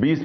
20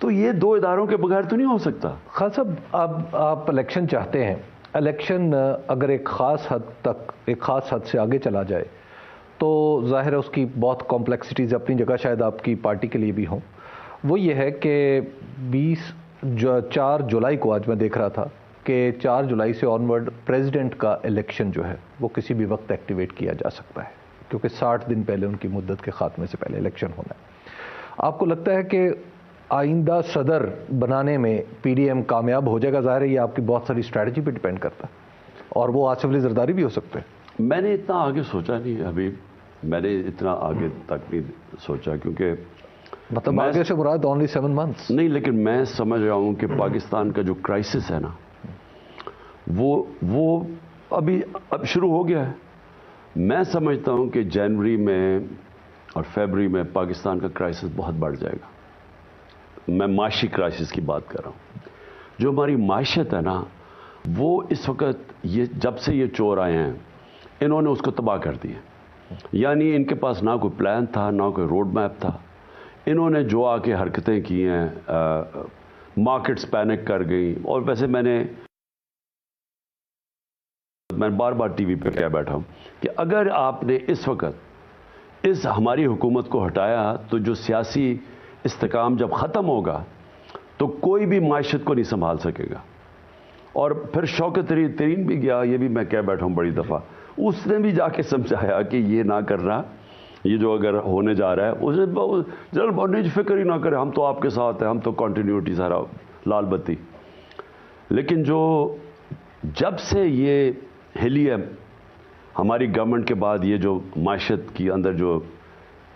تو یہ دو اداروں کے بغیر تو نہیں ہو سکتا. خان صاحب اب آپ الیکشن چاہتے ہیں, الیکشن اگر ایک خاص حد سے آگے چلا جائے تو ظاہر ہے اس کی بہت کمپلیکسٹیز اپنی جگہ شاید آپ کی پارٹی کے لیے بھی ہوں. وہ یہ ہے کہ 4 جولائی کو آج میں دیکھ رہا تھا کہ 4 جولائی سے آنورڈ پریزیڈنٹ کا الیکشن جو ہے وہ کسی بھی وقت ایکٹیویٹ کیا جا سکتا ہے, کیونکہ 60 دن پہلے ان کی مدت کے خاتمے سے پہلے الیکشن ہونا ہے. آپ کو لگتا ہے کہ آئندہ صدر بنانے میں پی ڈی ایم کامیاب ہو جائے گا؟ ظاہر ہے یہ آپ کی بہت ساری اسٹریٹجی پہ ڈیپینڈ کرتا ہے, اور وہ آصف علی زرداری بھی ہو سکتے ہیں. میں نے اتنا آگے سوچا نہیں ابھی, میں نے اتنا آگے تک نہیں سوچا, کیونکہ مطلب آگے سے مراد اونلی 7 months نہیں, لیکن میں سمجھ رہا ہوں کہ پاکستان کا جو کرائسس ہے نا وہ اب شروع ہو گیا ہے. میں سمجھتا ہوں کہ جنوری میں اور فیبری میں پاکستان کا کرائسس بہت بڑھ جائے گا. میں معاشی کرائسس کی بات کر رہا ہوں. جو ہماری معیشت ہے نا وہ اس وقت جب سے یہ چور آئے ہیں انہوں نے اس کو تباہ کر دیا. یعنی ان کے پاس نہ کوئی پلان تھا نہ کوئی روڈ میپ تھا. انہوں نے جو آ کے حرکتیں کی ہیں, مارکیٹس پینک کر گئی. اور ویسے میں بار بار ٹی وی پہ کہہ بیٹھا ہوں کہ اگر آپ نے اس وقت اس ہماری حکومت کو ہٹایا تو جو سیاسی استحکام جب ختم ہوگا تو کوئی بھی معیشت کو نہیں سنبھال سکے گا. اور پھر شوکت ترین بھی گیا, یہ بھی میں کہہ بیٹھا ہوں بڑی دفعہ, اس نے بھی جا کے سمجھایا کہ یہ نہ کرنا, یہ جو اگر ہونے جا رہا ہے اس نے جنرل بانڈیج فکر ہی نہ کرے, ہم تو آپ کے ساتھ ہیں, ہم تو کنٹینیوٹی سارا لال بتی. لیکن جب سے یہ ہلی ہے ہماری گورنمنٹ کے بعد, یہ جو معیشت کی اندر جو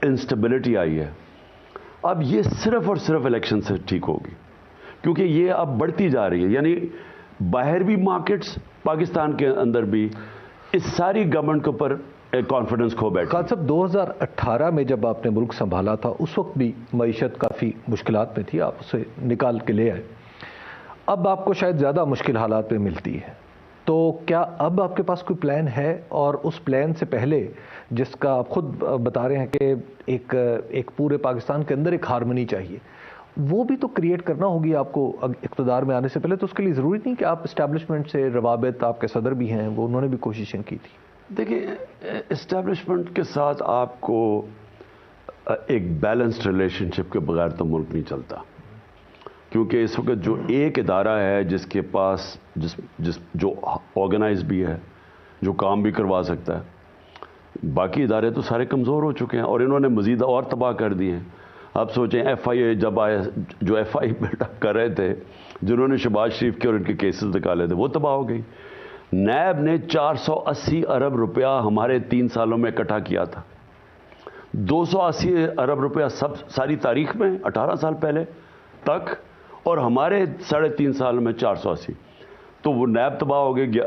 انسٹیبلٹی آئی ہے, اب یہ صرف اور صرف الیکشن سے ٹھیک ہوگی, کیونکہ یہ اب بڑھتی جا رہی ہے. یعنی باہر بھی مارکیٹس, پاکستان کے اندر بھی اس ساری گورنمنٹ کے اوپر کانفیڈنس کھو بیٹھا. خان صاحب 2018 میں جب آپ نے ملک سنبھالا تھا اس وقت بھی معیشت کافی مشکلات میں تھی, آپ اسے نکال کے لے آئے. اب آپ کو شاید زیادہ مشکل حالات میں ملتی ہے, تو کیا اب آپ کے پاس کوئی پلان ہے؟ اور اس پلان سے پہلے جس کا آپ خود بتا رہے ہیں کہ ایک پورے پاکستان کے اندر ایک ہارمنی چاہیے, وہ بھی تو کریٹ کرنا ہوگی آپ کو اقتدار میں آنے سے پہلے. تو اس کے لیے ضروری نہیں کہ آپ اسٹیبلشمنٹ سے روابط, آپ کے صدر بھی ہیں وہ, انہوں نے بھی کوششیں کی تھی. دیکھیں اسٹیبلشمنٹ کے ساتھ آپ کو ایک بیلنسڈ ریلیشن شپ کے بغیر تو ملک نہیں چلتا, کیونکہ اس وقت جو ایک ادارہ ہے جس کے پاس جو آرگنائز بھی ہے, جو کام بھی کروا سکتا ہے, باقی ادارے تو سارے کمزور ہو چکے ہیں اور انہوں نے مزید اور تباہ کر دیے ہیں. آپ سوچیں ایف آئی اے جب آئے, جو ایف آئی بلڈ اپ کر رہے تھے, جنہوں نے شہباز شریف کے اور ان کے کیسز نکالے تھے, وہ تباہ ہو گئی. نیب نے 480 ارب روپیہ ہمارے 3 سالوں میں اکٹھا کیا تھا. 280 ارب روپیہ ساری تاریخ میں 18 سال پہلے تک, اور ہمارے 3.5 سال میں 480. تو وہ نیب تباہ ہو گئی,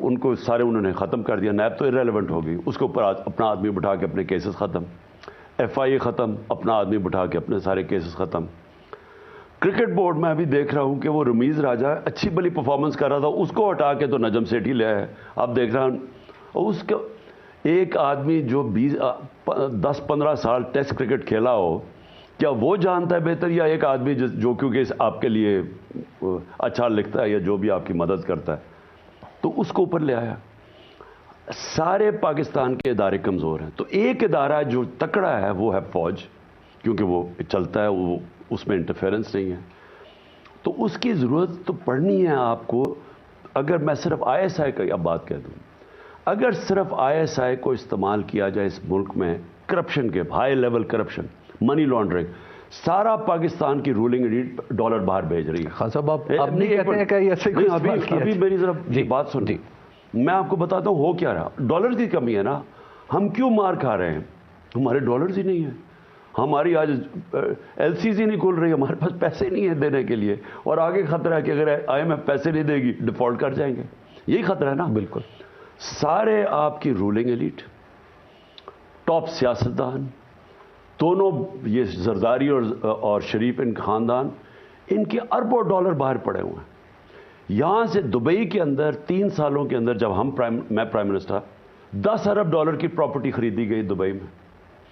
ان کو سارے انہوں نے ختم کر دیا. نیب تو ارریلیونٹ ہو گئی, اس کے اوپر اپنا آدمی بٹھا کے اپنے کیسز ختم. ایف آئی اے ختم, اپنا آدمی بٹھا کے اپنے سارے کیسز ختم. کرکٹ بورڈ میں ابھی دیکھ رہا ہوں کہ وہ رمیز راجہ اچھی بلی پرفارمنس کر رہا تھا, اس کو ہٹا کے تو نجم سیٹھی لے آئے. اب دیکھ رہا ہوں اس کا ایک آدمی جو 10-15 سال ٹیسٹ کرکٹ کھیلا ہو, کیا وہ جانتا ہے بہتر, یا ایک آدمی جو کیونکہ آپ کے لیے اچھا لکھتا ہے یا جو بھی آپ کی مدد کرتا ہے, تو اس کو اوپر لے آیا. سارے پاکستان کے ادارے کمزور ہیں, تو ایک ادارہ جو تکڑا ہے وہ ہے فوج, کیونکہ وہ چلتا ہے, وہ اس میں انٹرفیرنس نہیں ہے. تو اس کی ضرورت تو پڑنی ہے آپ کو. اگر میں صرف آئی ایس آئی کی اب بات کہہ دوں, اگر صرف آئی ایس آئی کو استعمال کیا جائے اس ملک میں کرپشن کے, high level corruption, money laundering, سارا پاکستان کی رولنگ ایلیٹ ڈالر باہر بھیج رہی ہے. خان صاحب آپ نہیں کہتے ہیں کہ ایسے ابھی میری ذرا بات سن, میں آپ کو بتاتا ہوں ہو کیا رہا. ڈالر کی کمی ہے نا, ہم کیوں مار کھا رہے ہیں, ہمارے ڈالرز ہی نہیں ہیں. ہماری آج ایل سیز ہی نہیں کھل رہی, ہمارے پاس پیسے نہیں ہیں دینے کے لیے, اور آگے خطرہ ہے کہ اگر آئی ایم ایف پیسے نہیں دے گی ڈیفالٹ کر جائیں گے. یہی خطرہ ہے نا. بالکل. سارے آپ کی رولنگ ایلیٹ, ٹاپ سیاستدان دونوں, یہ زرداری اور شریف ان خاندان, ان کے اربوں ڈالر باہر پڑے ہوئے ہیں. یہاں سے دبئی کے اندر 3 سالوں کے اندر جب میں پرائم منسٹر, 10 ارب ڈالر کی پراپرٹی خریدی گئی دبئی میں.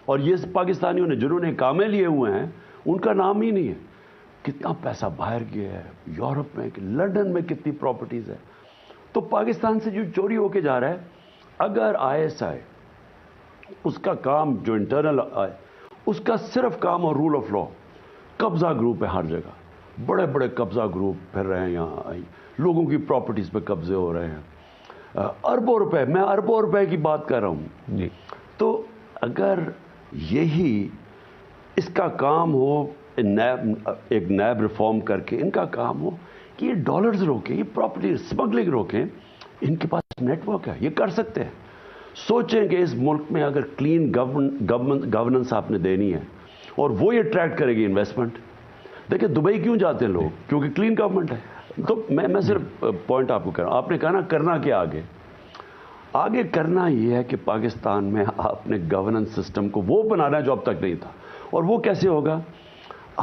اور یہ پاکستانیوں نے جنہوں نے کامے لیے ہوئے ہیں ان کا نام ہی نہیں ہے. کتنا پیسہ باہر گیا ہے، یورپ میں، لندن میں کتنی پراپرٹیز ہے. تو پاکستان سے جو چوری ہو کے جا رہا ہے، اگر ISI اس کا کام جو انٹرنل آئے، اس کا صرف کام اور رول آف لا، قبضہ گروپ ہے ہر جگہ، بڑے بڑے قبضہ گروپ پھر رہے ہیں یہاں، لوگوں کی پراپرٹیز پہ قبضے ہو رہے ہیں، اربوں روپے، میں اربوں روپے کی بات کر رہا ہوں جی. تو اگر یہی اس کا کام ہو، ایک نیب ریفارم کر کے ان کا کام ہو کہ یہ ڈالرز روکیں، یہ پراپرٹی اسمگلنگ روکیں، ان کے پاس نیٹ ورک ہے، یہ کر سکتے ہیں. سوچیں کہ اس ملک میں اگر کلین گورننس آپ نے دینی ہے اور وہ یہ اٹریکٹ کرے گی انویسٹمنٹ. دیکھیں دبئی کیوں جاتے ہیں لوگ؟ کیونکہ کلین گورنمنٹ ہے. تو میں صرف پوائنٹ آپ کو کہہ رہا ہوں. آپ نے کہا نا کرنا کیا آگے کرنا یہ ہے کہ پاکستان میں آپ نے گورننس سسٹم کو وہ بنانا ہے جو اب تک نہیں تھا. اور وہ کیسے ہوگا؟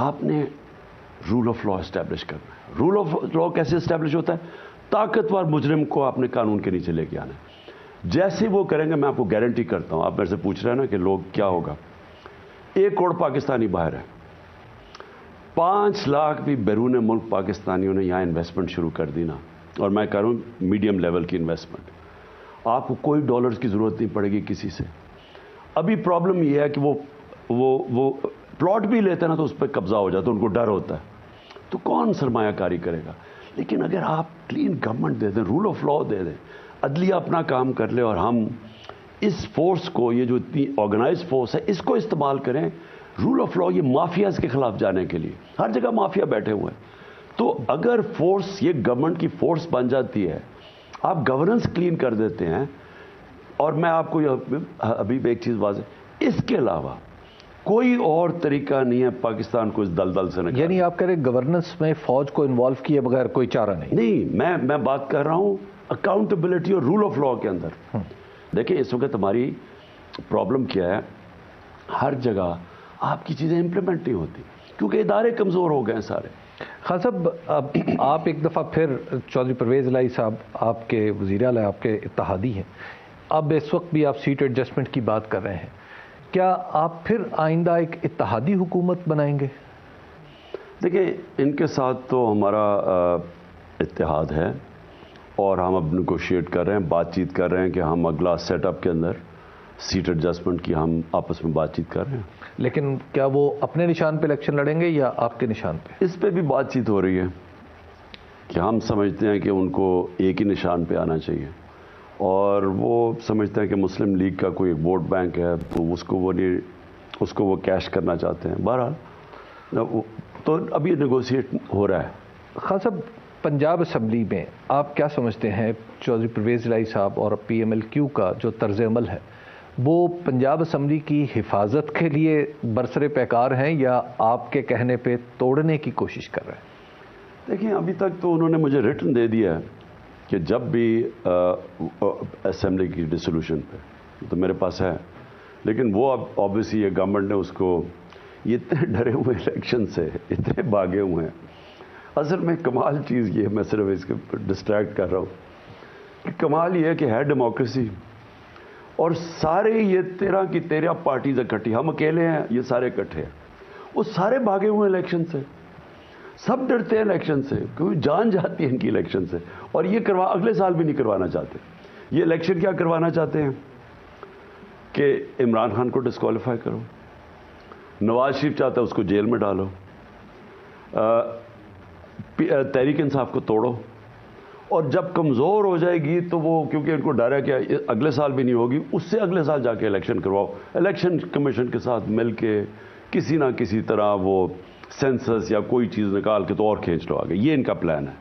آپ نے رول آف لا اسٹیبلش کرنا ہے. رول آف لا کیسے اسٹیبلش ہوتا ہے؟ طاقتور مجرم کو آپ نے قانون کے نیچے لے کے آنا ہے. جیسے وہ کریں گے میں آپ کو گارنٹی کرتا ہوں. آپ میرے سے پوچھ رہے ہیں نا کہ لوگ کیا ہوگا. 1 کروڑ پاکستانی باہر ہے، 5 لاکھ بھی بیرون ملک پاکستانیوں نے یہاں انویسٹمنٹ شروع کر دی نا، اور میں کہہ رہا ہوں میڈیم لیول کی انویسٹمنٹ. آپ کو کوئی ڈالرز کی ضرورت نہیں پڑے گی کسی سے. ابھی پرابلم یہ ہے کہ وہ پلاٹ بھی لیتے ہیں نا تو اس پہ قبضہ ہو جاتا ہے، ان کو ڈر ہوتا ہے. تو کون سرمایہ کاری کرے گا؟ لیکن اگر آپ کلین گورنمنٹ دے دیں، رول آف لا دے دیں، عدلیہ اپنا کام کر لے، اور ہم اس فورس کو، یہ جو اتنی آرگنائز فورس ہے، اس کو استعمال کریں رول آف لا، یہ مافیاز کے خلاف جانے کے لیے. ہر جگہ مافیا بیٹھے ہوئے ہیں. تو اگر فورس یہ گورنمنٹ کی فورس بن جاتی ہے، آپ گورننس کلین کر دیتے ہیں. اور میں آپ کو ابھی ایک چیز واضح، اس کے علاوہ کوئی اور طریقہ نہیں ہے پاکستان کو اس دلدل سے نکالنے. یعنی آپ کہہ رہے گورننس میں فوج کو انوالو کیے بغیر کوئی چارہ نہیں؟ نہیں، میں بات کر رہا ہوں اکاؤنٹیبلٹی اور رول آف لا کے اندر. دیکھیں اس وقت ہماری پرابلم کیا ہے، ہر جگہ آپ کی چیزیں امپلیمنٹ نہیں ہوتی کیونکہ ادارے کمزور ہو گئے ہیں سارے. خان صاحب، اب آپ ایک دفعہ پھر چودھری پرویز الہی صاحب آپ کے وزیر اعلیٰ، آپ کے اتحادی ہیں. اب اس وقت بھی آپ سیٹ ایڈجسٹمنٹ کی بات کر رہے ہیں. کیا آپ پھر آئندہ ایک اتحادی حکومت بنائیں گے؟ دیکھیں ان کے ساتھ تو ہمارا اتحاد ہے اور ہم اب نیگوشیٹ کر رہے ہیں، بات چیت کر رہے ہیں کہ ہم اگلا سیٹ اپ کے اندر سیٹ ایڈجسٹمنٹ کی ہم آپس میں بات چیت کر رہے ہیں. لیکن کیا وہ اپنے نشان پہ الیکشن لڑیں گے یا آپ کے نشان پہ؟ اس پہ بھی بات چیت ہو رہی ہے کہ ہم سمجھتے ہیں کہ ان کو ایک ہی نشان پہ آنا چاہیے، اور وہ سمجھتے ہیں کہ مسلم لیگ کا کوئی ایک ووٹ بینک ہے تو اس کو وہ کیش کرنا چاہتے ہیں. بہرحال تو ابھی نیگوشیٹ ہو رہا ہے. خان صاحب، پنجاب اسمبلی میں آپ کیا سمجھتے ہیں چودھری پرویز الہی صاحب اور PMLQ کا جو طرز عمل ہے، وہ پنجاب اسمبلی کی حفاظت کے لیے برسر پیکار ہیں یا آپ کے کہنے پہ توڑنے کی کوشش کر رہے ہیں؟ دیکھیں ابھی تک تو انہوں نے مجھے ریٹن دے دیا ہے کہ جب بھی اسمبلی کی ڈسولوشن پہ تو میرے پاس ہے. لیکن وہ اب آبویسلی یہ گورنمنٹ نے اس کو، یہ اتنے ڈرے ہوئے الیکشن سے، اتنے بھاگے ہوئے ہیں. اصل میں کمال چیز یہ ہے، میں صرف اس کے ڈسٹریکٹ کر رہا ہوں کہ کمال یہ ہے کہ ہے ڈیموکریسی اور سارے یہ 13 کی 13 پارٹیز اکٹھی، ہم اکیلے ہیں، یہ سارے اکٹھے ہیں. وہ سارے بھاگے ہوئے ہیں الیکشن سے، سب ڈرتے ہیں الیکشن سے کیونکہ جان جاتی ہے ان کی الیکشن سے. اور یہ اگلے سال بھی نہیں کروانا چاہتے. یہ الیکشن کیا کروانا چاہتے ہیں کہ عمران خان کو ڈسکوالیفائی کرو، نواز شریف چاہتا ہے اس کو جیل میں ڈالو، تحریک انصاف کو توڑو، اور جب کمزور ہو جائے گی تو وہ، کیونکہ ان کو ڈر ہے کہ اگلے سال بھی نہیں ہوگی، اس سے اگلے سال جا کے الیکشن کرواؤ. الیکشن کمیشن کے ساتھ مل کے کسی نہ کسی طرح وہ سینسس یا کوئی چیز نکال کے تو اور کھینچ لو آگے. یہ ان کا پلان ہے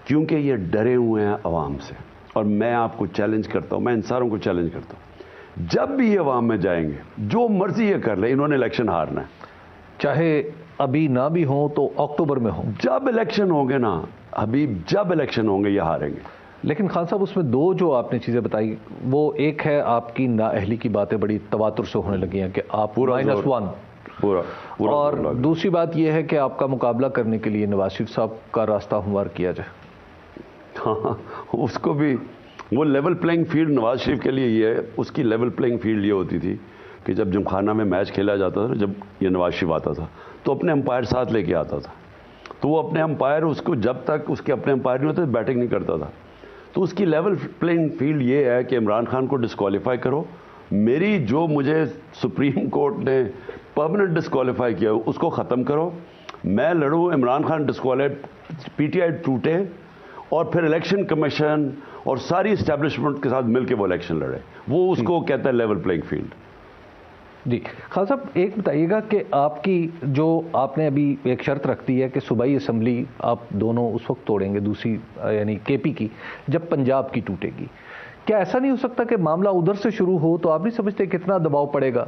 کیونکہ یہ ڈرے ہوئے ہیں عوام سے. اور میں آپ کو چیلنج کرتا ہوں، میں ان ساروں کو چیلنج کرتا ہوں، جب بھی یہ عوام میں جائیں گے جو مرضی یہ کر لیں، انہوں نے الیکشن ہارنا ہے. چاہے ابھی نہ بھی ہوں تو اکتوبر میں ہوں. جب الیکشن ہوں گے نا، ابھی جب الیکشن ہوں گے یہ ہاریں گے. لیکن خان صاحب، اس میں 2 جو آپ نے چیزیں بتائی، وہ ایک ہے آپ کی نااہلی کی باتیں بڑی تواتر سے ہونے لگی ہیں کہ آپ -1، اور دوسری بات یہ ہے کہ آپ کا مقابلہ کرنے کے لیے نواز شریف صاحب کا راستہ ہموار کیا جائے. ہاں، اس کو بھی وہ level playing field Nawaz Sharif کے لیے یہ ہے. اس کی لیول پلینگ فیلڈ یہ ہوتی تھی کہ جب جمخانہ میں میچ کھیلا جاتا تھا، جب یہ نواز شریف آتا تھا تو اپنے امپائر ساتھ لے کے آتا تھا، تو وہ اپنے امپائر اس کو جب تک اس کے اپنے امپائر نہیں ہوتے بیٹنگ نہیں کرتا تھا. تو اس کی لیول پلینگ فیلڈ یہ ہے کہ عمران خان کو ڈسکوالیفائی کرو، میری جو مجھے سپریم کورٹ نے پرماننٹ ڈسکوالیفائی کیا اس کو ختم کرو، میں لڑوں، Imran Khan P T I ٹوٹے اور پھر الیکشن کمیشن اور ساری اسٹیبلشمنٹ کے ساتھ مل کے وہ الیکشن لڑے. وہ اس کو کہتا ہے لیول پلینگ فیلڈ. جی خان صاحب ایک بتائیے گا کہ آپ کی جو آپ نے ابھی ایک شرط رکھ دی ہے کہ صوبائی اسمبلی آپ دونوں اس وقت توڑیں گے، دوسری یعنی کے پی کی، جب پنجاب کی ٹوٹے گی. کیا ایسا نہیں ہو سکتا کہ معاملہ ادھر سے شروع ہو تو آپ نہیں سمجھتے کتنا دباؤ پڑے گا؟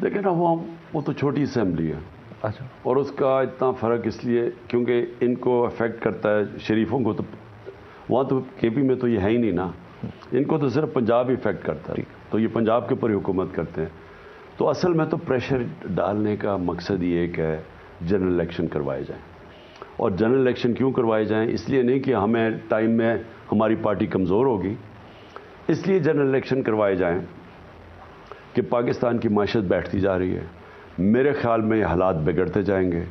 دیکھیں نا وہ تو چھوٹی اسمبلی ہے. اچھا. اور اس کا اتنا فرق اس لیے کیونکہ ان کو افیکٹ کرتا ہے شریفوں کو، تو وہاں تو کے پی میں تو یہ ہے ہی نہیں نا، ان کو تو صرف پنجاب ہی افیکٹ کرتا ہے، تو یہ پنجاب کے اوپر ہی حکومت کرتے ہیں. تو اصل میں تو پریشر ڈالنے کا مقصد ہی ایک ہے جنرل الیکشن کروائے جائیں. اور جنرل الیکشن کیوں کروائے جائیں؟ اس لیے نہیں کہ ہمیں ٹائم میں ہماری پارٹی کمزور ہوگی، اس لیے جنرل الیکشن کروائے جائیں کہ پاکستان کی معیشت بیٹھتی جا رہی ہے. میرے خیال میں یہ حالات بگڑتے جائیں گے.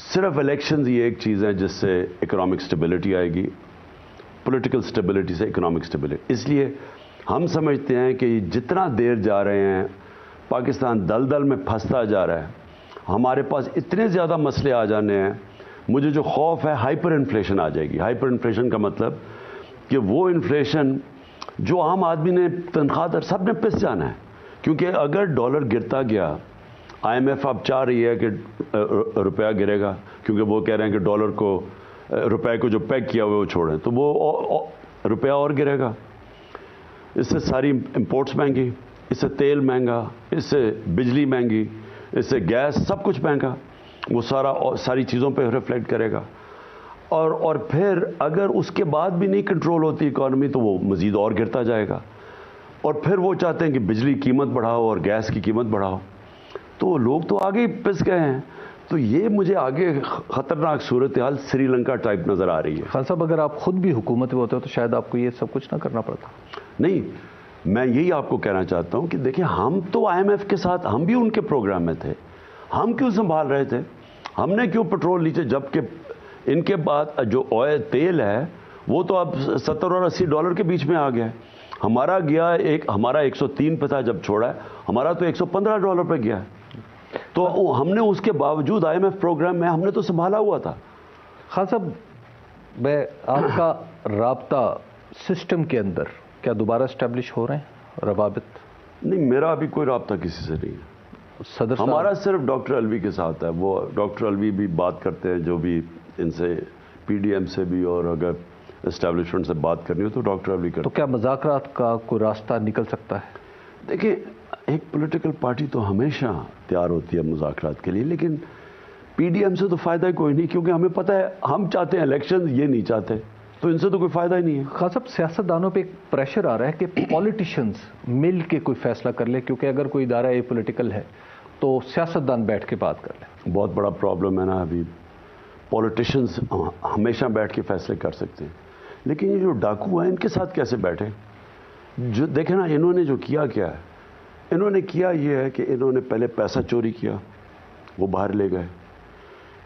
صرف الیکشنز ہی ایک چیز ہے جس سے اکنامک سٹیبلٹی آئے گی، پولیٹیکل سٹیبلٹی سے اکنامک سٹیبلٹی. اس لیے ہم سمجھتے ہیں کہ جتنا دیر جا رہے ہیں پاکستان دلدل میں پھنستا جا رہا ہے، ہمارے پاس اتنے زیادہ مسئلے آ جانے ہیں. مجھے جو خوف ہے ہائپر انفلیشن آ جائے گی. ہائپر انفلیشن کا مطلب کہ وہ انفلیشن جو عام آدمی نے تنخواہ در سب نے پس جانا ہے. کیونکہ اگر ڈالر گرتا گیا، آئی ایم ایف اب چاہ رہی ہے کہ روپیہ گرے گا، کیونکہ وہ کہہ رہے ہیں کہ ڈالر کو، روپے کو جو پیک کیا ہوا وہ چھوڑیں، تو وہ روپیہ اور گرے گا. اس سے ساری امپورٹس مہنگی، اس سے تیل مہنگا، اس سے بجلی مہنگی، اس سے گیس، سب کچھ مہنگا. وہ ساری چیزوں پہ ریفلیکٹ کرے گا. اور پھر اگر اس کے بعد بھی نہیں کنٹرول ہوتی اکانومی تو وہ مزید اور گرتا جائے گا. اور پھر وہ چاہتے ہیں کہ بجلی قیمت بڑھاؤ اور گیس کی قیمت بڑھاؤ. تو لوگ تو آگے پس گئے ہیں. تو یہ مجھے آگے خطرناک صورتحال سری لنکا ٹائپ نظر آ رہی ہے. خان صاحب اگر آپ خود بھی حکومت میں ہوتے تو شاید آپ کو یہ سب کچھ نہ کرنا پڑتا. نہیں، میں یہی آپ کو کہنا چاہتا ہوں کہ دیکھیں ہم تو آئی ایم ایف کے ساتھ، ہم بھی ان کے پروگرام میں تھے. ہم کیوں سنبھال رہے تھے؟ ہم نے کیوں پٹرول لیجیے؟ جبکہ ان کے بعد جو آئل تیل ہے وہ تو اب $70 اور $80 کے بیچ میں آ گیا ہے. ہمارا گیا ہمارا 103 پہ تھا جب چھوڑا ہے، ہمارا تو $115 پہ گیا ہے. تو ہم نے اس کے باوجود آئی ایم ایف پروگرام میں ہم نے تو سنبھالا ہوا تھا. خان صاحب میں آپ کا رابطہ سسٹم کے اندر کیا دوبارہ اسٹیبلش ہو رہے ہیں روابط؟ نہیں، میرا ابھی کوئی رابطہ کسی سے نہیں ہے. صدر صاحب ہمارا صرف ڈاکٹر الوی کے ساتھ ہے. وہ ڈاکٹر الوی بھی بات کرتے ہیں، جو بھی ان سے پی ڈی ایم سے بھی، اور اگر اسٹیبلشمنٹ سے بات کرنی ہو تو ڈاکٹر الوی کرتے. تو کیا مذاکرات کا کوئی راستہ نکل سکتا ہے؟ دیکھیں ایک پولیٹیکل پارٹی تو ہمیشہ تیار ہوتی ہے مذاکرات کے لیے، لیکن پی ڈی ایم سے تو فائدہ ہی کوئی نہیں، کیونکہ ہمیں پتہ ہے ہم چاہتے ہیں الیکشن، یہ نہیں چاہتے، تو ان سے تو کوئی فائدہ ہی نہیں ہے. خان صاحب سیاست دانوں پہ ایک پریشر آ رہا ہے کہ پولیٹیشینز مل کے کوئی فیصلہ کر لے، کیونکہ اگر کوئی ادارہ یہ پولیٹیکل ہے تو سیاست دان بیٹھ کے بات کر لیں. بہت بڑا پرابلم ہے نا. ابھی پولیٹیشنز ہمیشہ بیٹھ کے فیصلے کر سکتے ہیں، لیکن یہ جو ڈاکو ہیں ان کے ساتھ کیسے بیٹھے؟ جو دیکھیں نا انہوں نے جو کیا ہے، انہوں نے کیا یہ ہے کہ انہوں نے پہلے پیسہ چوری کیا، وہ باہر لے گئے.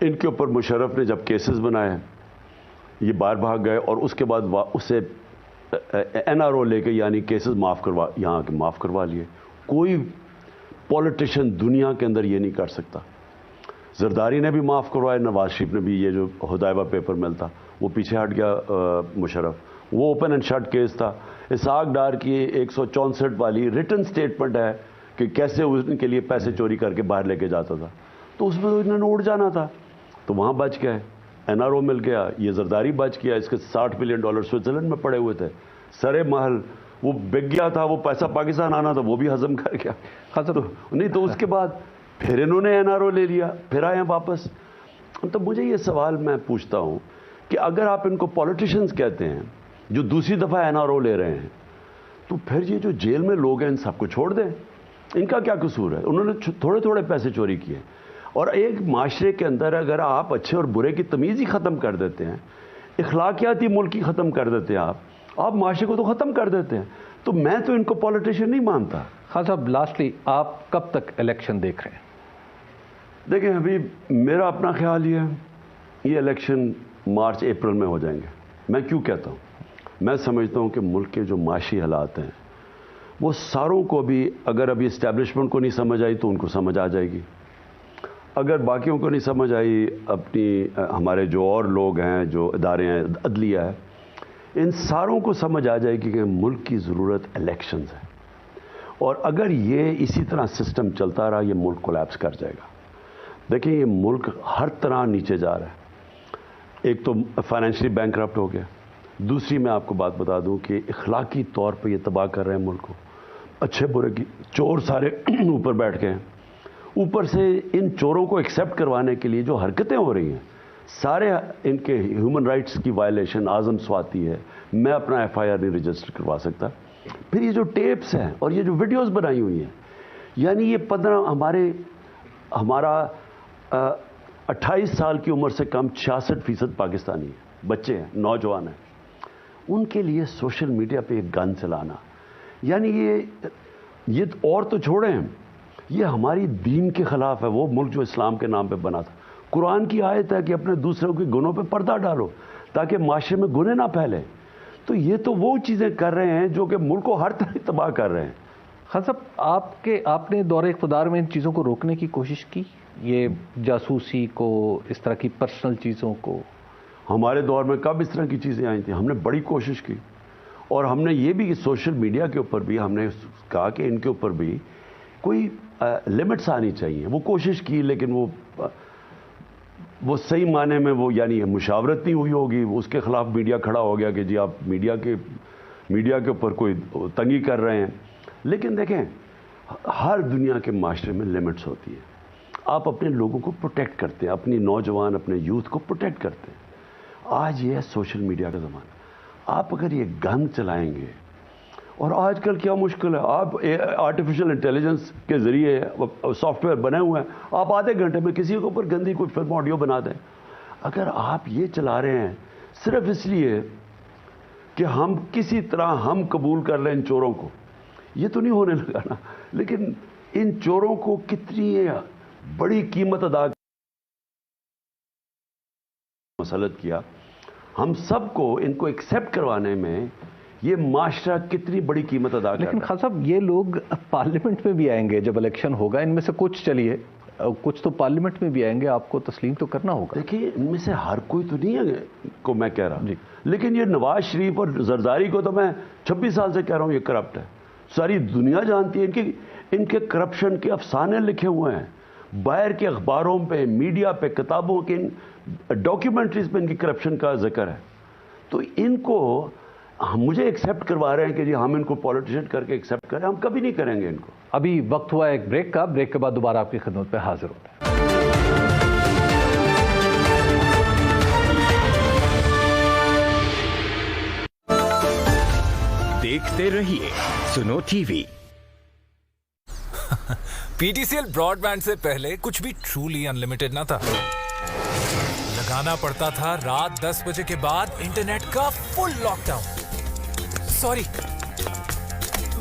ان کے اوپر مشرف نے جب کیسز بنائے یہ باہر بھاگ گئے، اور اس کے بعد اسے این آر او لے کے یعنی کیسز یہاں کے معاف کروا لیے. کوئی پولیٹیشین دنیا کے اندر یہ نہیں کر سکتا. زرداری نے بھی معاف کروایا، نواز شریف نے بھی. یہ جو ہدایبہ پیپر مل تھا وہ پیچھے ہٹ گیا مشرف، وہ اوپن اینڈ شٹ کیس تھا. اسحاق ڈار کی 164 والی ریٹن سٹیٹمنٹ ہے کہ کیسے ان کے لیے پیسے چوری کر کے باہر لے کے جاتا تھا، تو اس میں تو انہوں نے اڑ جانا تھا، تو وہاں بچ گئے. این آر او مل گیا، یہ زرداری بچ گیا. اس کے $60 بلین سوئٹزرلینڈ میں پڑے ہوئے تھے. سرے محل وہ بک گیا تھا، وہ پیسہ پاکستان آنا تھا، وہ بھی ہضم کر گیا. نہیں تو اس کے بعد پھر انہوں نے این آر او لے لیا، پھر آئے واپس. تو مجھے یہ سوال میں پوچھتا ہوں کہ اگر آپ ان کو پولیٹیشنز کہتے ہیں جو دوسری دفعہ این آر او لے رہے ہیں، تو پھر یہ جو جیل میں لوگ ہیں ان سب کو چھوڑ دیں. ان کا کیا قصور ہے؟ انہوں نے تھوڑے تھوڑے پیسے چوری کیے. اور ایک معاشرے کے اندر اگر آپ اچھے اور برے کی تمیز ہی ختم کر دیتے ہیں، اخلاقیاتی ملک ہی ختم کر دیتے ہیں، آپ معاشرے کو تو ختم کر دیتے ہیں. تو میں تو ان کو پولیٹیشین نہیں مانتا. خان صاحب لاسٹلی آپ کب تک الیکشن دیکھ رہے ہیں؟ دیکھیں ابھی میرا اپنا خیال یہ ہے یہ الیکشن مارچ اپریل میں ہو جائیں گے. میں کیوں کہتا ہوں؟ میں سمجھتا ہوں کہ ملک کے جو معاشی حالات ہیں وہ ساروں کو بھی, اگر ابھی اسٹیبلشمنٹ کو نہیں سمجھ آئی تو ان کو سمجھ آ جائے گی, اگر باقیوں کو نہیں سمجھ آئی, اپنی ہمارے جو اور لوگ ہیں, جو ادارے ہیں, عدلیہ ہے, ان ساروں کو سمجھ آ جائے گی کہ ملک کی ضرورت الیکشنز ہے. اور اگر یہ اسی طرح سسٹم چلتا رہا یہ ملک کولیپس کر جائے گا. دیکھیں یہ ملک ہر طرح نیچے جا رہا ہے. ایک تو فائنینشلی بینکرپٹ ہو گیا, دوسری میں آپ کو بات بتا دوں کہ اخلاقی طور پہ یہ تباہ کر رہے ہیں ملک کو. اچھے برے کی چور سارے اوپر بیٹھ گئے ہیں. اوپر سے ان چوروں کو ایکسیپٹ کروانے کے لیے جو حرکتیں ہو رہی ہیں سارے ان کے ہیومن رائٹس کی وائلیشن. اعظم سواتی ہے, میں اپنا ایف آئی آر نہیں رجسٹر کروا سکتا. پھر یہ جو ٹیپس ہیں اور یہ جو ویڈیوز بنائی ہوئی ہیں, یعنی یہ 15 ہمارا 28 سال کی عمر سے کم 66% پاکستانی ہیں, بچے ہیں, نوجوان ہیں, ان کے لیے سوشل میڈیا پہ ایک گن چلانا, یعنی یہ اور تو چھوڑیں, یہ ہماری دین کے خلاف ہے. وہ ملک جو اسلام کے نام پہ بنا تھا, قرآن کی آیت ہے کہ اپنے دوسروں کے گناہوں پہ پردہ ڈالو تاکہ معاشرے میں گناہ نہ پھیلے. تو یہ تو وہ چیزیں کر رہے ہیں جو کہ ملک کو ہر طرح تباہ کر رہے ہیں. خان صاحب آپ نے دور اقتدار میں ان چیزوں کو روکنے کی کوشش کی, یہ جاسوسی کو, اس طرح کی پرسنل چیزوں کو؟ ہمارے دور میں کب اس طرح کی چیزیں آئی تھیں؟ ہم نے بڑی کوشش کی, اور ہم نے یہ بھی سوشل میڈیا کے اوپر بھی ہم نے کہا کہ ان کے اوپر بھی کوئی لمٹس آنی چاہیے. وہ کوشش کی لیکن وہ صحیح معنی میں وہ یعنی مشاورت نہیں ہوئی ہوگی. اس کے خلاف میڈیا کھڑا ہو گیا کہ جی آپ میڈیا کے اوپر کوئی تنگی کر رہے ہیں. لیکن دیکھیں ہر دنیا کے معاشرے میں لمٹس ہوتی ہیں. آپ اپنے لوگوں کو پروٹیکٹ کرتے ہیں, اپنی نوجوان اپنے یوتھ کو پروٹیکٹ کرتے ہیں. آج یہ ہے سوشل میڈیا کا زمانہ. آپ اگر یہ گن چلائیں گے, اور آج کل کیا مشکل ہے, آپ آرٹیفیشل انٹیلیجنس کے ذریعے سافٹ ویئر بنے ہوئے ہیں, آپ آدھے گھنٹے میں کسی کے اوپر گندی کوئی فلم آڈیو بنا دیں. اگر آپ یہ چلا رہے ہیں صرف اس لیے کہ ہم کسی طرح ہم قبول کر لیں ان چوروں کو, یہ تو نہیں ہونے لگا نا. لیکن ان چوروں کو کتنی بڑی قیمت ادا مسلط کیا. ہم سب کو ان کو ایکسیپٹ کروانے میں یہ معاشرہ کتنی بڑی قیمت ادا کرتا ہے. لیکن خان صاحب یہ لوگ پارلیمنٹ میں بھی آئیں گے جب الیکشن ہوگا, ان میں سے کچھ چلیے کچھ تو پارلیمنٹ میں بھی آئیں گے, آپ کو تسلیم تو کرنا ہوگا. دیکھیے ان میں سے ہر کوئی تو نہیں ہے کو میں کہہ رہا ہوں, لیکن یہ نواز شریف اور زرداری کو تو میں 26 سال سے کہہ رہا ہوں یہ کرپٹ ہے. ساری دنیا جانتی ہے ان کے کرپشن کے افسانے لکھے ہوئے ہیں. باہر کے اخباروں پہ, میڈیا پہ, کتابوں کے ڈاکیومنٹریز پہ ان کی کرپشن کا ذکر ہے. تو ان کو مجھے ایکسیپٹ کروا رہے ہیں کہ جی ہم ان کو پولیٹیشین کر کے ایکسیپٹ کریں, ہم کبھی نہیں کریں گے ان کو. ابھی وقت ہوا ایک بریک کا, بریک کے بعد دوبارہ آپ کی خدمت پہ حاضر ہوتے ہیں. دیکھتے رہیے Suno TV P. T T C L Broad بینڈ سے پہلے کچھ بھی ٹرولی انلمیٹڈ نہ تھا. لگانا پڑتا تھا رات 10 بجے کے بعد انٹرنیٹ کا فل لاک ڈاؤن. سوری,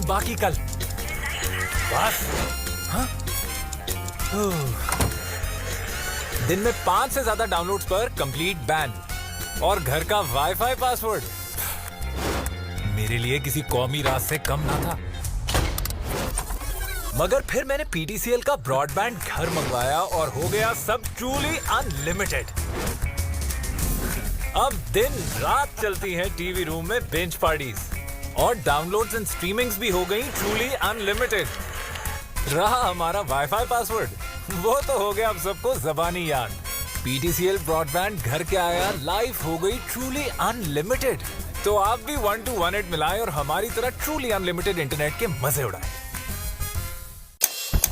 باقی کل. بس دن میں 5 سے زیادہ ڈاؤن لوڈز پر کمپلیٹ بین, اور گھر کا وائی فائی پاسورڈ میرے لیے کسی قومی راز سے کم نہ تھا. مگر پھر میں نے پی ٹی سی ایل کا براڈ بینڈ گھر منگوایا اور ہو گیا سب ٹرولی انلمیٹڈ. اب دن رات چلتی ہیں ٹی وی روم میں بینچ پارٹیز, اور ڈاؤن لوڈز اینڈ سٹریمنگز بھی ہو گئی ٹرولی انلمیٹڈ. رہا ہمارا وائی فائی پاسورڈ, وہ تو ہو گیا اب سب کو زبانی یاد. P T C L Broad band گھر کے آیا, لائف ہو گئی ٹرولی انلمیٹڈ. تو آپ بھی 1218 ملائیں اور ہماری طرح ٹرولی انلمیٹڈ انٹرنیٹ کے مزے اڑائیں.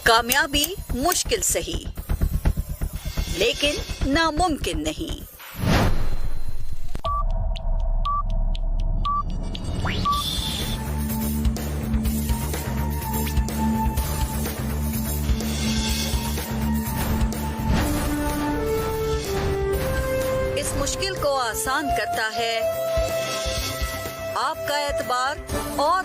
کامیابی مشکل سہی لیکن ناممکن نہیں. اس مشکل کو آسان کرتا ہے آپ کا اعتبار اور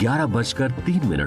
11:03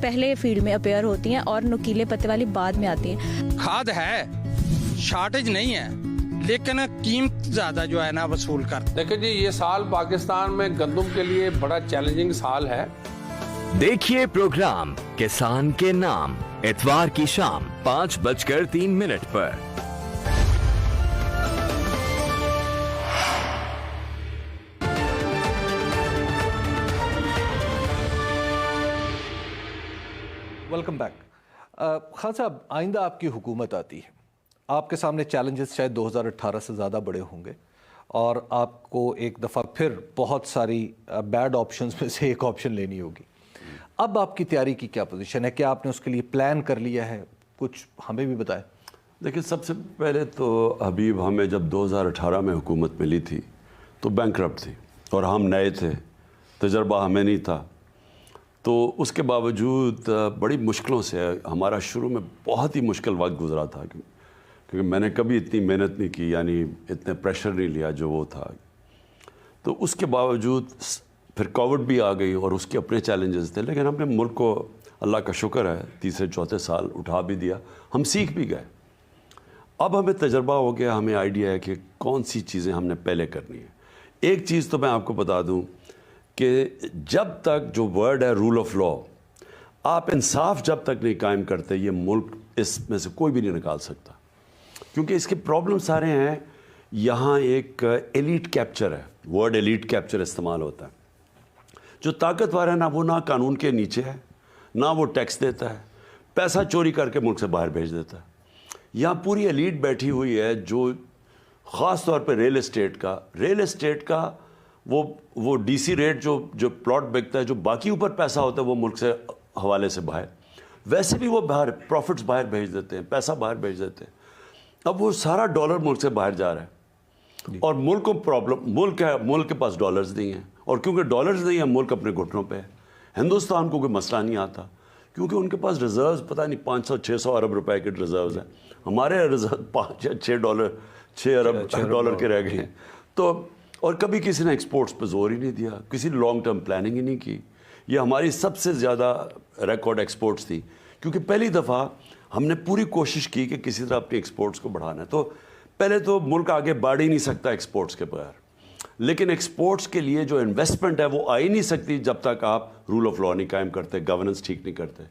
پہلے فیلڈ میں اپیئر ہوتی ہیں اور نکیلے پتے والی بعد میں آتی ہیں. کھاد ہے, شارٹیج نہیں ہے, لیکن قیمت زیادہ جو ہے نا وصول کرتے. دیکھیں جی, یہ سال پاکستان میں گندم کے لیے بڑا چیلنجنگ سال ہے. دیکھیے پروگرام کسان کے نام اتوار کی شام 5:03 پر. Welcome back. خان صاحب, آئندہ آپ کی حکومت آتی ہے, آپ کے سامنے چیلنجز شاید 2018 سے زیادہ بڑے ہوں گے, اور آپ کو ایک دفعہ پھر بہت ساری بیڈ آپشنز میں سے ایک آپشن لینی ہوگی. اب آپ کی تیاری کی کیا پوزیشن ہے؟ کیا آپ نے اس کے لیے پلان کر لیا ہے؟ کچھ ہمیں بھی بتائیں. دیکھیں, سب سے پہلے تو حبیب, ہمیں جب 2018 میں حکومت ملی تھی تو بینکرپٹ تھی اور ہم نئے تھے, تجربہ ہمیں نہیں تھا. تو اس کے باوجود بڑی مشکلوں سے ہمارا شروع میں بہت ہی مشکل وقت گزرا تھا, کیونکہ میں نے کبھی اتنی محنت نہیں کی, یعنی اتنے پریشر نہیں لیا جو وہ تھا. تو اس کے باوجود پھر کووڈ بھی آ گئی اور اس کے اپنے چیلنجز تھے, لیکن ہم نے ملک کو, اللہ کا شکر ہے, تیسرے چوتھے سال اٹھا بھی دیا, ہم سیکھ بھی گئے. اب ہمیں تجربہ ہو گیا, ہمیں آئیڈیا ہے کہ کون سی چیزیں ہم نے پہلے کرنی ہے. ایک چیز تو میں آپ کو بتا دوں کہ جب تک جو ورڈ ہے رول آف لا, آپ انصاف جب تک نہیں قائم کرتے, یہ ملک اس میں سے کوئی بھی نہیں نکال سکتا. کیونکہ اس کے پرابلم سارے ہیں, یہاں ایک ایلیٹ کیپچر ہے, ورڈ ایلیٹ کیپچر استعمال ہوتا ہے. جو طاقتور ہے نا, وہ نہ قانون کے نیچے ہے, نہ وہ ٹیکس دیتا ہے, پیسہ چوری کر کے ملک سے باہر بھیج دیتا ہے. یہاں پوری ایلیٹ بیٹھی ہوئی ہے جو خاص طور پہ ریل اسٹیٹ کا وہ ڈی سی ریٹ جو پلاٹ بکتا ہے, جو باقی اوپر پیسہ ہوتا ہے وہ ملک سے حوالے سے باہر, ویسے بھی وہ باہر پروفٹس باہر بھیج دیتے ہیں, پیسہ باہر بھیج دیتے ہیں. اب وہ سارا ڈالر ملک سے باہر جا رہا ہے, اور ملک کو پرابلم, ملک کے پاس ڈالرز نہیں ہیں, اور کیونکہ ڈالرز نہیں ہیں ملک اپنے گھٹنوں پہ ہے. ہندوستان کو کوئی مسئلہ نہیں آتا کیونکہ ان کے پاس ریزروز پتہ نہیں 500-600 ارب روپے کے ریزروز ہیں. ہمارے ریزرو 5 ارب ڈالر کے رہ گئے ہیں. تو اور کبھی کسی نے ایکسپورٹس پہ زور ہی نہیں دیا, کسی نے لانگ ٹرم پلاننگ ہی نہیں کی. یہ ہماری سب سے زیادہ ریکارڈ ایکسپورٹس تھی, کیونکہ پہلی دفعہ ہم نے پوری کوشش کی کہ کسی طرح اپنی ایکسپورٹس کو بڑھانا ہے. تو پہلے تو ملک آگے بڑھ ہی نہیں سکتا ایکسپورٹس کے بغیر, لیکن ایکسپورٹس کے لیے جو انویسٹمنٹ ہے وہ آ ہی نہیں سکتی جب تک آپ رول آف لا نہیں قائم کرتے, گورننس ٹھیک نہیں کرتے.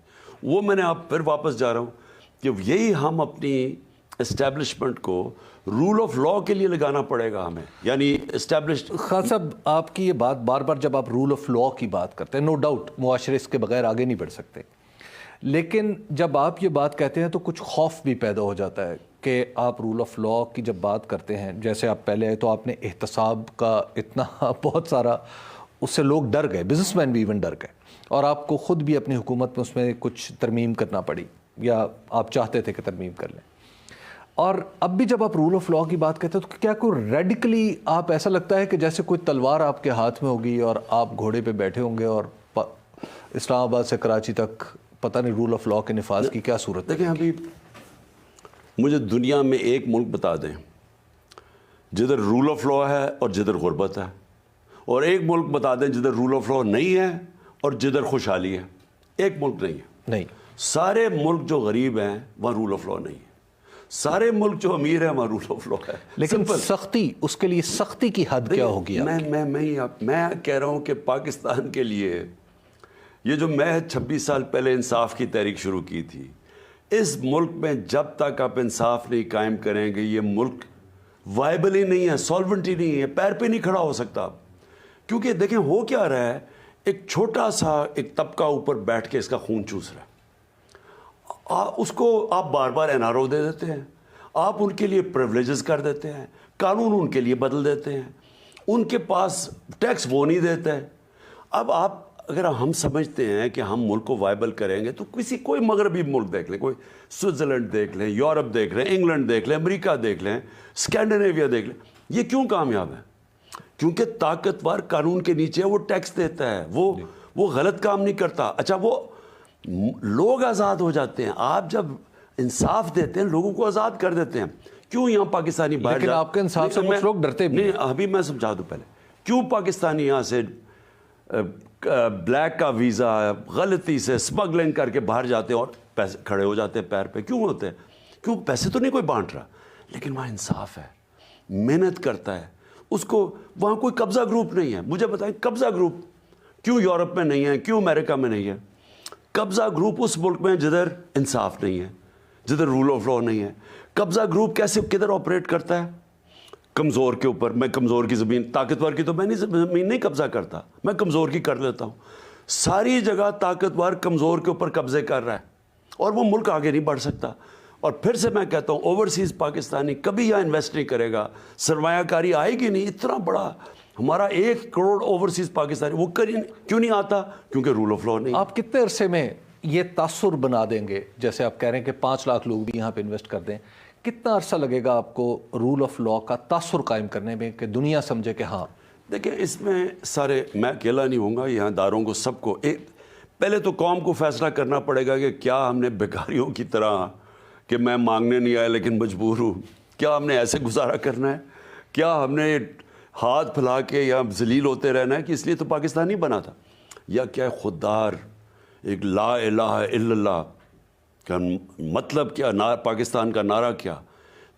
وہ میں نے آپ پھر واپس جا رہا ہوں کہ یہی ہم اپنی اسٹیبلشمنٹ کو رول آف لا کے لیے لگانا پڑے گا ہمیں, یعنی اسٹیبلش. خان صاحب, آپ کی یہ بات بار بار جب آپ رول آف لا کی بات کرتے ہیں, نو ڈاؤٹ معاشرے اس کے بغیر آگے نہیں بڑھ سکتے, لیکن جب آپ یہ بات کہتے ہیں تو کچھ خوف بھی پیدا ہو جاتا ہے کہ آپ رول آف لا کی جب بات کرتے ہیں, جیسے آپ پہلے آئے تو آپ نے احتساب کا اتنا بہت سارا, اس سے لوگ ڈر گئے, بزنس مین بھی ایون ڈر گئے, اور آپ کو خود بھی اپنی حکومت میں اس میں کچھ ترمیم کرنا پڑی, یا آپ چاہتے تھے کہ ترمیم کر لیں. اور اب بھی جب آپ رول آف لا کی بات کرتے ہیں تو کیا کوئی ریڈیکلی آپ ایسا لگتا ہے کہ جیسے کوئی تلوار آپ کے ہاتھ میں ہوگی اور آپ گھوڑے پہ بیٹھے ہوں گے اور اسلام آباد سے کراچی تک پتہ نہیں رول آف لا کے نفاذ کی کیا صورت ہے؟ دیکھیں ابھی مجھے دنیا میں ایک ملک بتا دیں جدھر رول آف لا ہے اور جدھر غربت ہے, اور ایک ملک بتا دیں جدھر رول آف لا نہیں ہے اور جدھر خوشحالی ہے. ایک ملک نہیں ہے. نہیں, سارے ملک جو غریب ہیں وہاں رول آف لا نہیں ہے, سارے ملک جو امیر ہیں وہاں رول آف لا ہے. لیکن سختی, اس کے لیے سختی کی حد کیا ہوگی؟ میں کہہ رہا ہوں کہ پاکستان کے لیے یہ جو میں 26 سال پہلے انصاف کی تحریک شروع کی تھی, اس ملک میں جب تک آپ انصاف نہیں قائم کریں گے یہ ملک وائبل ہی نہیں ہے, سالونٹ ہی نہیں ہے, پیر پہ نہیں کھڑا ہو سکتا. کیونکہ دیکھیں ہو کیا رہا ہے, ایک چھوٹا سا ایک طبقہ اوپر بیٹھ کے اس کا خون چوس رہا ہے. اس کو آپ بار بار این آر او دے دیتے ہیں, آپ ان کے لیے پریولیجز کر دیتے ہیں, قانون ان کے لیے بدل دیتے ہیں, ان کے پاس ٹیکس وہ نہیں دیتے ہیں. اب آپ اگر ہم سمجھتے ہیں کہ ہم ملک کو وائبل کریں گے تو کوئی مغربی ملک دیکھ لیں, کوئی سوئٹزرلینڈ دیکھ لیں, یورپ دیکھ لیں, انگلینڈ دیکھ لیں, امریکہ دیکھ لیں, اسکینڈینیویا دیکھ لیں, یہ کیوں کامیاب ہے؟ کیونکہ طاقتور قانون کے نیچے وہ ٹیکس دیتا ہے, وہ غلط کام نہیں کرتا. اچھا وہ لوگ آزاد ہو جاتے ہیں, آپ جب انصاف دیتے ہیں لوگوں کو آزاد کر دیتے ہیں. کیوں یہاں پاکستانی باہر, لیکن آپ کے انصاف سے کچھ لوگ ڈرتے بھی نہیں. ابھی میں سمجھا دوں پہلے کیوں پاکستانی یہاں سے بلیک کا ویزا غلطی سے اسمگلنگ کر کے باہر جاتے ہیں اور پیسے کھڑے ہو جاتے ہیں پیر پہ. کیوں ہوتے ہیں؟ کیوں؟ پیسے تو نہیں کوئی بانٹ رہا, لیکن وہاں انصاف ہے, محنت کرتا ہے, اس کو وہاں کوئی قبضہ گروپ نہیں ہے. مجھے بتائیں قبضہ گروپ کیوں یورپ میں نہیں ہے, کیوں امریکہ میں نہیں ہے؟ قبضہ گروپ اس ملک میں جدھر انصاف نہیں ہے, جدھر رول آف لا نہیں ہے. قبضہ گروپ کیسے کدھر آپریٹ کرتا ہے؟ کمزور کے اوپر. میں کمزور کی زمین, طاقتور کی تو میں زمین نہیں قبضہ کرتا, میں کمزور کی کر لیتا ہوں. ساری جگہ طاقتور کمزور کے اوپر قبضے کر رہا ہے اور وہ ملک آگے نہیں بڑھ سکتا. اور پھر سے میں کہتا ہوں اوورسیز پاکستانی کبھی یہاں انویسٹ نہیں کرے گا, سرمایہ کاری آئے گی نہیں. اتنا بڑا ہمارا 1 کروڑ اوورسیز پاکستانی, وہ کیوں نہیں آتا؟ کیونکہ رول آف لا نہیں. آپ کتنے عرصے میں یہ تاثر بنا دیں گے؟ جیسے آپ کہہ رہے ہیں کہ 5 لاکھ لوگ بھی یہاں پہ انویسٹ کر دیں, کتنا عرصہ لگے گا آپ کو رول آف لا کا تاثر قائم کرنے میں کہ دنیا سمجھے کہ ہاں؟ دیکھیں اس میں سارے, میں اکیلا نہیں ہوں گا, یہاں داروں کو سب کو پہلے تو قوم کو فیصلہ کرنا پڑے گا کہ کیا ہم نے بیکاریوں کی طرح کہ میں مانگنے نہیں آیا لیکن مجبور ہوں, کیا ہم نے ایسے گزارا کرنا ہے؟ کیا ہم نے ہاتھ پھیلا کے یا ذلیل ہوتے رہنا ہے کہ اس لیے تو پاکستان نہیں بنا تھا؟ یا کیا خوددار ایک لا الہ الا اللہ کا مطلب کیا, پاکستان کا نعرہ کیا,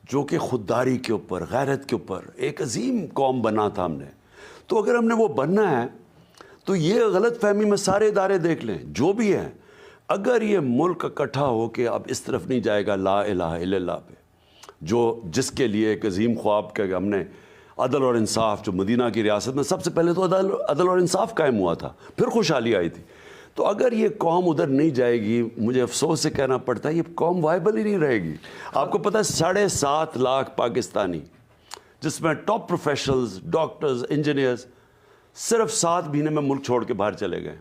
جو کہ خودداری کے اوپر, غیرت کے اوپر ایک عظیم قوم بنا تھا ہم نے. تو اگر ہم نے وہ بننا ہے تو یہ غلط فہمی میں سارے ادارے دیکھ لیں جو بھی ہیں, اگر یہ ملک اکٹھا ہو کے اب اس طرف نہیں جائے گا لا الہ الا اللہ پہ, جس کے لیے ایک عظیم خواب کہ ہم نے عدل اور انصاف, جو مدینہ کی ریاست میں سب سے پہلے تو عدل اور انصاف قائم ہوا تھا, پھر خوشحالی آئی تھی. تو اگر یہ قوم ادھر نہیں جائے گی, مجھے افسوس سے کہنا پڑتا ہے یہ قوم وائبل ہی نہیں رہے گی. آپ کو پتہ ہے 7.5 لاکھ پاکستانی, جس میں ٹاپ پروفیشنلز, ڈاکٹرز, انجینئرز, صرف 7 مہینے میں ملک چھوڑ کے باہر چلے گئے.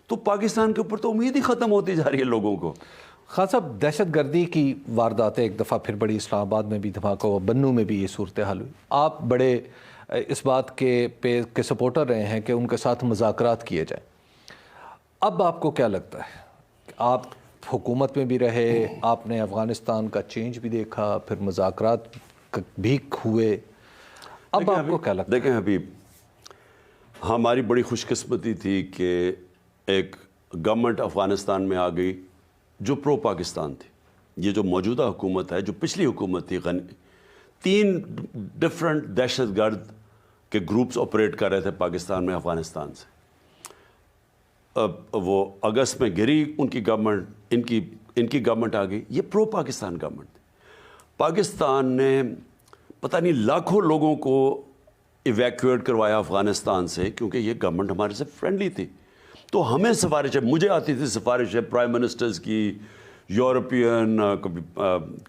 تو پاکستان کے اوپر تو امید ہی ختم ہوتی جا رہی ہے لوگوں کو. خان صاحب, دہشت گردی کی وارداتیں ایک دفعہ پھر بڑی, اسلام آباد میں بھی دھماکہ ہوا, بنوں میں بھی یہ صورتحال ہوئی. آپ بڑے اس بات کے سپورٹر رہے ہیں کہ ان کے ساتھ مذاکرات کیے جائیں. اب آپ کو کیا لگتا ہے؟ آپ حکومت میں بھی رہے, آپ نے افغانستان کا چینج بھی دیکھا, پھر مذاکرات بھی ہوئے, اب آپ کو کیا لگتا ہے؟ دیکھیں حبیب, ہماری بڑی خوش قسمتی تھی کہ ایک گورنمنٹ افغانستان میں آ گئی جو پرو پاکستان تھی. یہ جو موجودہ حکومت ہے, جو پچھلی حکومت تھی, 3 ڈفرنٹ دہشت گرد کے گروپس آپریٹ کر رہے تھے پاکستان میں افغانستان سے. وہ اگست میں گری ان کی گورنمنٹ, ان کی گورنمنٹ آ گئی, یہ پرو پاکستان گورنمنٹ تھی. پاکستان نے پتہ نہیں لاکھوں لوگوں کو ایویکویٹ کروایا افغانستان سے, کیونکہ یہ گورنمنٹ ہمارے سے فرینڈلی تھی. تو ہمیں سفارشیں, مجھے آتی تھی سفارشیں پرائم منسٹرز کی, یورپین,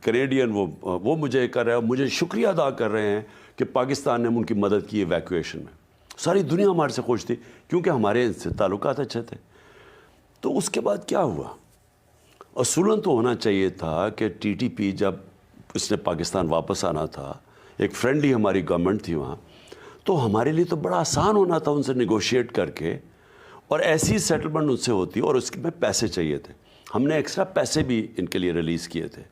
کینیڈین, وہ مجھے کر رہے ہیں, مجھے شکریہ ادا کر رہے ہیں کہ پاکستان نے ان کی مدد کی ایویکویشن میں. ساری دنیا ہمارے سے خوش تھی کیونکہ ہمارے ان سے تعلقات اچھے تھے. تو اس کے بعد کیا ہوا؟ اصولاً تو ہونا چاہیے تھا کہ ٹی ٹی پی جب اس نے پاکستان واپس آنا تھا, ایک فرینڈلی ہماری گورنمنٹ تھی وہاں, تو ہمارے لیے تو بڑا آسان ہونا تھا ان سے نیگوشیٹ کر کے, اور ایسی سیٹلمنٹ ان سے ہوتی, اور اس میں پیسے چاہیے تھے. ہم نے ایکسٹرا پیسے بھی ان کے لیے ریلیز کیے تھے.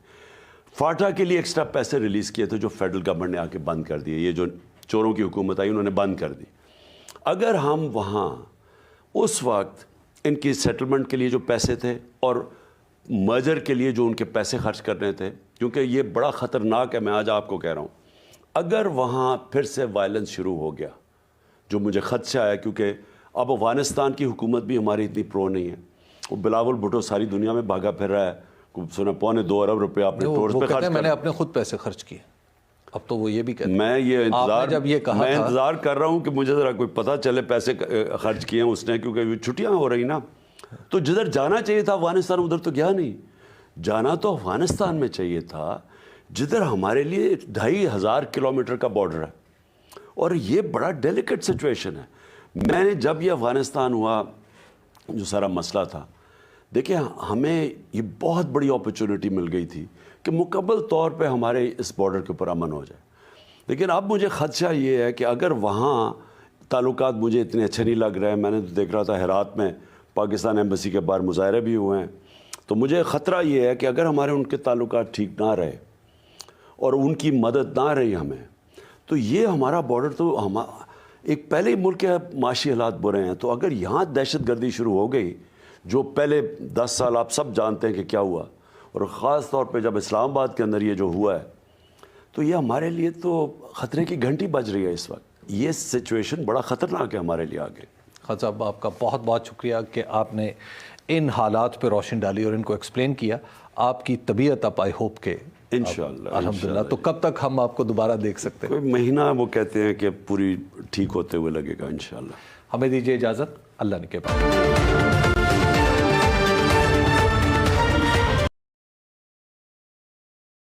فاٹا کے لیے ایکسٹرا پیسے ریلیز کیے تھے جو فیڈرل گورنمنٹ نے آ کے بند کر دیے. یہ جو چوروں کی حکومت آئی انہوں نے بند کر دی. اگر ہم وہاں اس وقت ان کی سیٹلمنٹ کے لیے جو پیسے تھے اور مرجر کے لیے جو ان کے پیسے خرچ کرنے تھے, کیونکہ یہ بڑا خطرناک ہے, میں آج آپ کو کہہ رہا ہوں, اگر وہاں پھر سے وائلنس شروع ہو گیا, جو مجھے خدشہ آیا, کیونکہ اب افغانستان کی حکومت بھی ہماری اتنی پرو نہیں ہے. وہ بلاول بھٹو ساری دنیا میں بھاگا پھر رہا ہے, سنا 2.25 ارب روپے آپ نے ٹورز پہ خرچ کیا. میں نے اپنے خود پیسے خرچ کیے. اب تو وہ یہ بھی کہتے ہیں, میں یہ انتظار کر رہا ہوں کہ مجھے ذرا کوئی پتہ چلے پیسے خرچ کیے ہیں اس نے, کیونکہ چھٹیاں ہو رہی نا. تو جدھر جانا چاہیے تھا افغانستان ادھر تو گیا نہیں. جانا تو افغانستان میں چاہیے تھا جدھر ہمارے لیے 2500 کلومیٹر کا بارڈر ہے, اور یہ بڑا ڈیلیکیٹ سچویشن ہے. میں نے جب یہ افغانستان ہوا, جو سارا مسئلہ تھا, دیکھیں ہمیں یہ بہت بڑی اپرچونٹی مل گئی تھی کہ مکمل طور پہ ہمارے اس بارڈر کے اوپر امن ہو جائے. لیکن اب مجھے خدشہ یہ ہے کہ اگر وہاں تعلقات مجھے اتنے اچھے نہیں لگ رہے ہیں, میں نے تو دیکھ رہا تھا ہرات میں پاکستان ایمبیسی کے باہر مظاہرے بھی ہوئے ہیں, تو مجھے خطرہ یہ ہے کہ اگر ہمارے ان کے تعلقات ٹھیک نہ رہے اور ان کی مدد نہ رہی ہمیں, تو یہ ہمارا بارڈر تو ایک پہلے ہی ملک کے معاشی حالات برے ہیں, تو اگر یہاں دہشت گردی شروع ہو گئی, جو پہلے 10 سال آپ سب جانتے ہیں کہ کیا ہوا, اور خاص طور پہ جب اسلام آباد کے اندر یہ جو ہوا ہے, تو یہ ہمارے لیے تو خطرے کی گھنٹی بج رہی ہے اس وقت. یہ سچویشن بڑا خطرناک ہے ہمارے لیے آگے. خان صاحب آپ کا بہت بہت شکریہ کہ آپ نے ان حالات پہ روشن ڈالی اور ان کو ایکسپلین کیا. آپ کی طبیعت اب آئی ہوپ کہ انشاءاللہ الحمدللہ. تو کب تک ہم آپ کو دوبارہ دیکھ سکتے ہیں؟ کوئی مہینہ وہ کہتے ہیں کہ پوری ٹھیک ہوتے ہوئے لگے گا انشاءاللہ. ہمیں دیجیے اجازت, اللہ نے کے بعد.